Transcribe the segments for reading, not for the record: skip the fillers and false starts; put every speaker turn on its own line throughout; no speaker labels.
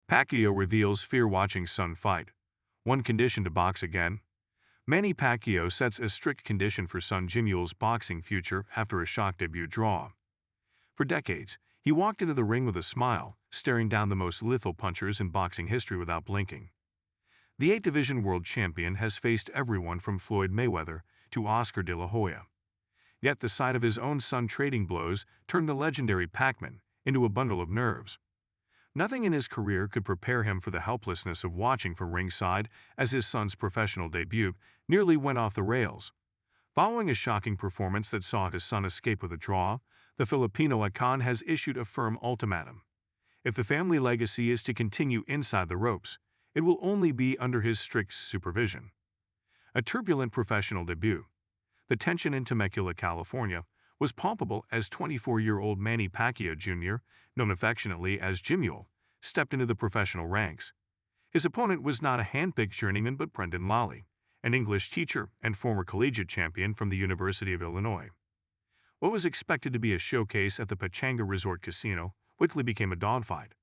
Pacquiao reveals fear watching son fight. One condition to box again. Manny Pacquiao sets a strict condition for son Jimuel's boxing future after a shock debut draw. For decades, he walked into the ring with a smile, staring down the most lethal punchers in boxing history without blinking. The 8-division world champion has faced everyone from Floyd Mayweather to Oscar de la Hoya. Yet the sight of his own son trading blows turned the legendary Pac-Man into a bundle of nerves. Nothing in his career could prepare him for the helplessness of watching from ringside as his son's professional debut nearly went off the rails. Following a shocking performance that saw his son escape with a draw, the Filipino icon has issued a firm ultimatum. If the family legacy is to continue inside the ropes, it will only be under his strict supervision. A turbulent professional debut. The tension in Temecula, California, was palpable as 24-year-old Manny Pacquiao Jr., known affectionately as Jimuel, stepped into the professional ranks. His opponent was not a hand-picked journeyman but Brendan Lally, an English teacher and former collegiate champion from the University of Illinois. What was expected to be a showcase at the Pachanga Resort Casino quickly became a dogfight.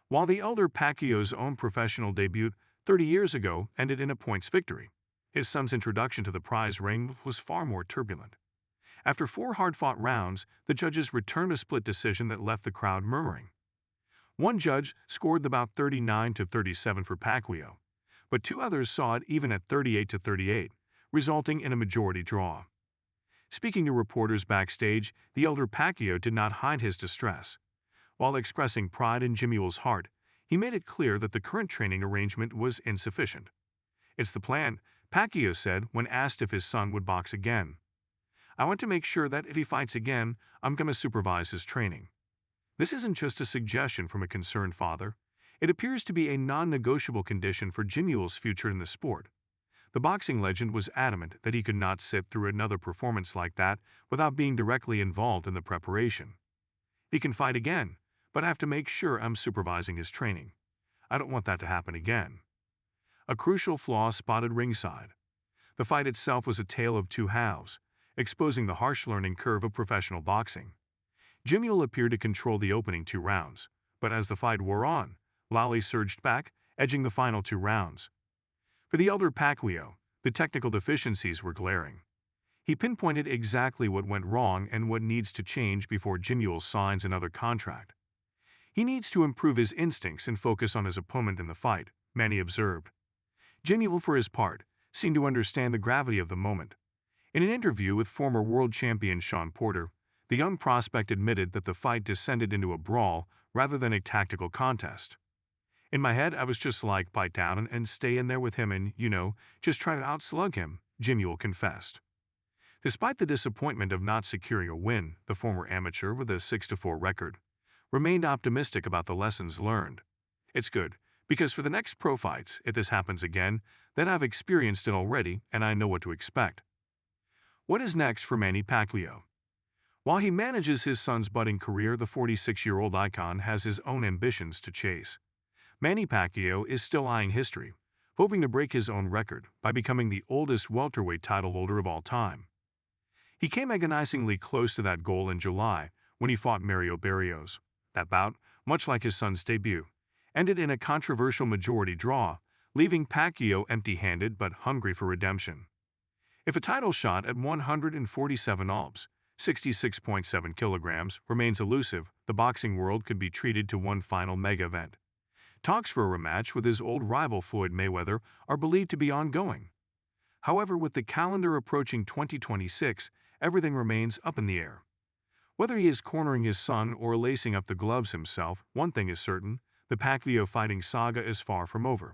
While the elder Pacquiao's own professional debut 30 years ago ended in a points victory, his son's introduction to the prize ring was far more turbulent. After 4 hard-fought rounds, the judges returned a split decision that left the crowd murmuring. One judge scored the bout 39-37 for Pacquiao, but 2 others saw it even at 38-38, resulting in a majority draw. Speaking to reporters backstage, the elder Pacquiao did not hide his distress. While expressing pride in Jimuel's heart, he made it clear that the current training arrangement was insufficient. "It's the plan," Pacquiao said when asked if his son would box again. "I want to make sure that if he fights again, I'm going to supervise his training." This isn't just a suggestion from a concerned father. It appears to be a non-negotiable condition for Jimuel's future in the sport. The boxing legend was adamant that he could not sit through another performance like that without being directly involved in the preparation. "He can fight again, but I have to make sure I'm supervising his training. I don't want that to happen again." A crucial flaw spotted ringside. The fight itself was a tale of 2 halves, exposing the harsh learning curve of professional boxing. Jimuel appeared to control the opening 2 rounds, but as the fight wore on, Lally surged back, edging the final 2 rounds. For the elder Pacquiao, the technical deficiencies were glaring. He pinpointed exactly what went wrong and what needs to change before Jimuel signs another contract. "He needs to improve his instincts and focus on his opponent in the fight," Manny observed. Jimuel, for his part, seemed to understand the gravity of the moment. In an interview with former world champion Shawn Porter, the young prospect admitted that the fight descended into a brawl rather than a tactical contest. "In my head, I was just like, bite down and stay in there with him and, just try to outslug him," Jimuel confessed. Despite the disappointment of not securing a win, the former amateur with a 6-4 record remained optimistic about the lessons learned. "It's good, because for the next pro fights, if this happens again, then I've experienced it already and I know what to expect." What is next for Manny Pacquiao? While he manages his son's budding career, the 46-year-old icon has his own ambitions to chase. Manny Pacquiao is still eyeing history, hoping to break his own record by becoming the oldest welterweight title holder of all time. He came agonizingly close to that goal in July when he fought Mario Barrios. That bout, much like his son's debut, ended in a controversial majority draw, leaving Pacquiao empty-handed but hungry for redemption. If a title shot at 147 ounces, 66.7 kilograms, remains elusive, the boxing world could be treated to one final mega event. Talks for a rematch with his old rival Floyd Mayweather are believed to be ongoing. However, with the calendar approaching 2026, everything remains up in the air. Whether he is cornering his son or lacing up the gloves himself, one thing is certain: the Pacquiao fighting saga is far from over.